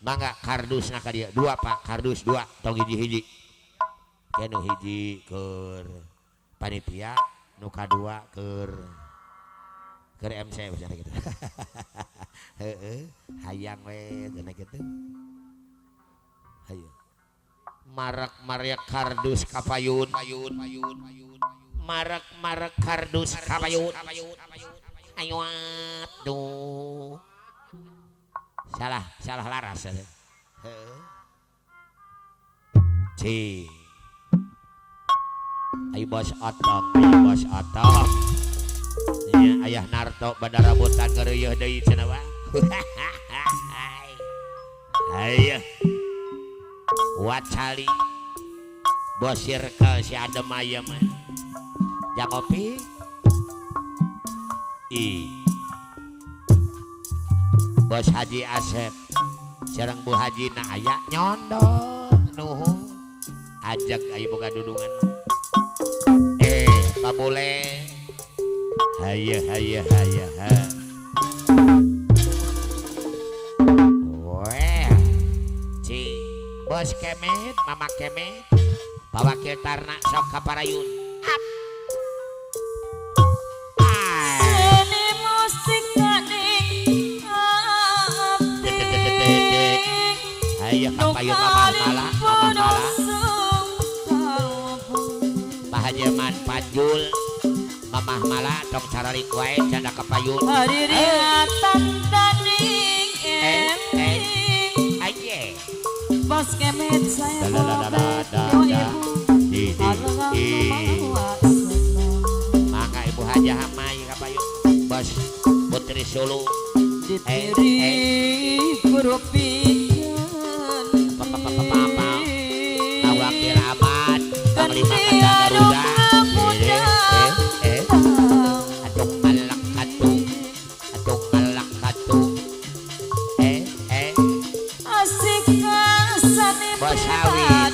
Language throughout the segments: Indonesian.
mangga kardus nak dia dua pak kardus dua tong hiji-hiji kenu hiji keur panitia nuka dua keur MC misalnya gitu hayang we cenah gitu hayu marak kardus kapayun marak kardus kapayun ayo aduh salah laras ci ayo bos otong ya, ayah Narto pada rambutan ngereuyeuh deui cenah wa ayo wacali bos circle si adem ayam jang kopi bos Haji Asep sareng Bu Haji na aya nyondol nuhun ajak ayo boga dudungan babule hayah weh ci bos kemet mama kemet bawa kiltarna sok kaparayun up seni musik gading hayah kapayun mama mala Pahajaman Panjul mamah mala dong cararik wae canda kapayun hadiringatan daning aye bos kemet saya maka ibu Haja Hamai kapayun bos Putri Sulu ditiri kurupikeun awakil abad panglima kandang Garuda asik sani bos Hawin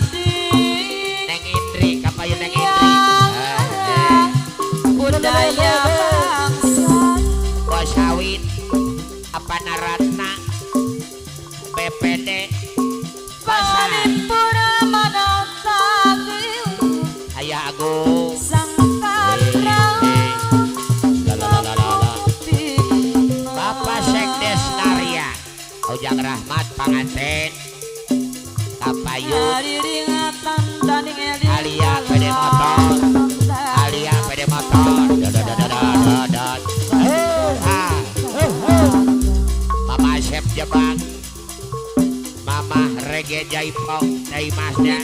Neng Indri kapayun Neng Indri budaya bangsa bos Hawin apa naratna BPD Paripura manotagi ayah Agung sang katra Bapak Sekdes Narya Ujang Rahmat Panganten kapayun hadiringatan daning eling Alia PD Motor Mama Asep Jebang Mama Rege Jaipong dari Masnya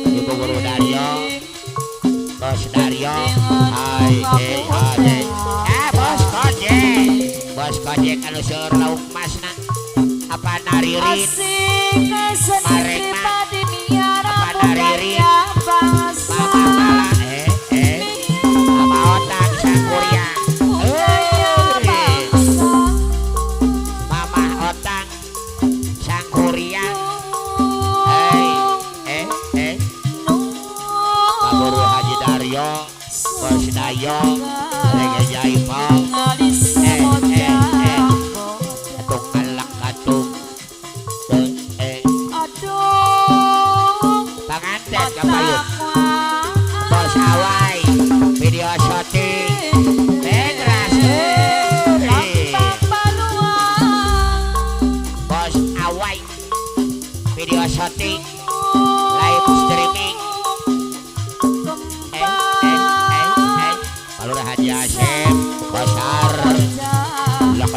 Ibu Guru Daryo Bos Daryo Bos Kojek anu seueur lauk masna apa naririn marek mah apa naririn mama malah mama otak sangkuria mama otak sangkuria Pak Guru Haji Daryo Bos Dayo Rege Jaipong atung kalak atung panganten kapayun bos Hawai video shooting Bedras bos Hawai video shooting live streaming Palura Haji Asep Basar lak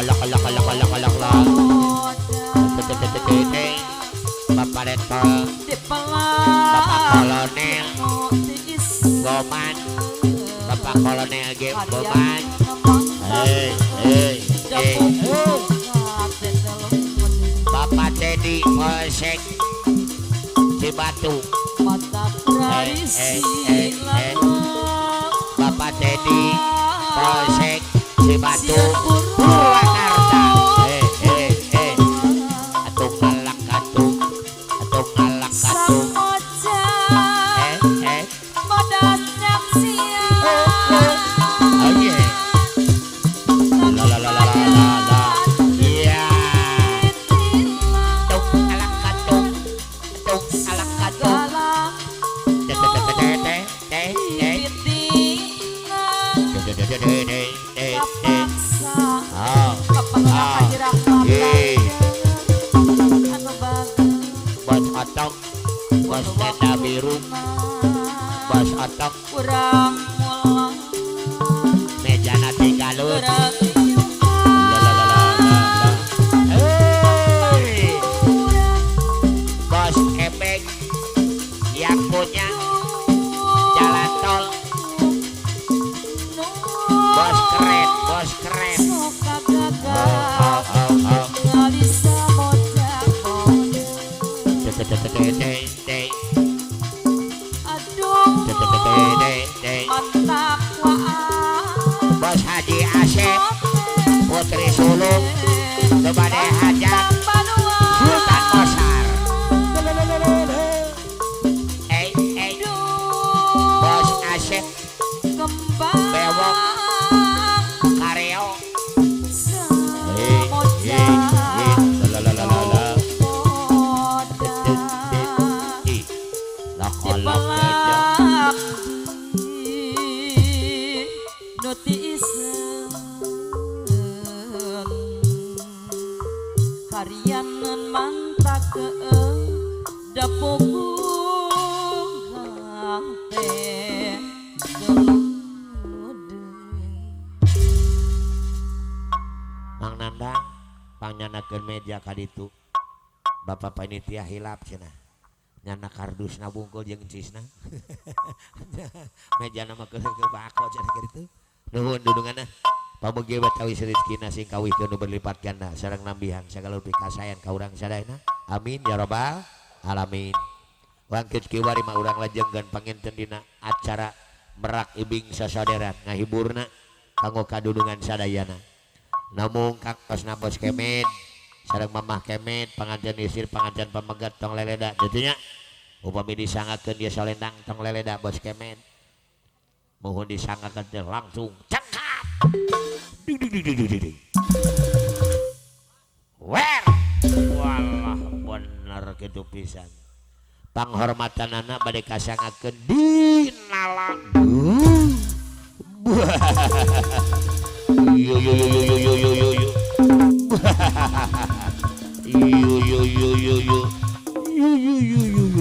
Bapak Rektor Bapak Kolonel Goman Bapak Kolonel G Goman Bapak Teddy Polsek Cibatu Bapak Teddy Polsek Cibatu Purwakarta atung galak atung galak atung oh yeah la la la la la la iya kurang mulang mejana tigalut berarti Hei, bos ebek yang punya jalan tol bos keren suka gagal oh. nggak bisa mojak aduh otak waan bos Haji Asep Putri Sulung kepada hajat Sultan Kosar bos Asep Bewok Kareo Harianan mantak ke dapur Mang Nandang pangyanakeun meja kaditu Bapak panitia hilap cenah nyana kardus nabungkul jeung cisna meja nama ke bako cenah kitu nuhun dudunganna pamugi betawi rezekina sing kawihkeun nu berlipat ganda sareng nambihan sagala pikasayan ka urang sadayana amin ya rabbal alamin wangkeun kiwari mah urang lajengkeun panginten dina acara merak ibing sasaderan ngahiburna kanggo kadudungan sadayana namun kang osna bos kemet sareng mamah kemet panganten isir panganten pamegat tong leleda tentunya upami disangakeun dia salendang tong leleda bos kemet mohon disangakeun teh langsung cekap ding wer walah bener kitu pisan panghormatanana bade kasangakeun dinalang yo yo yo yo yo yo yo yo yo yo yo yo yo yo yo yo yo yo yo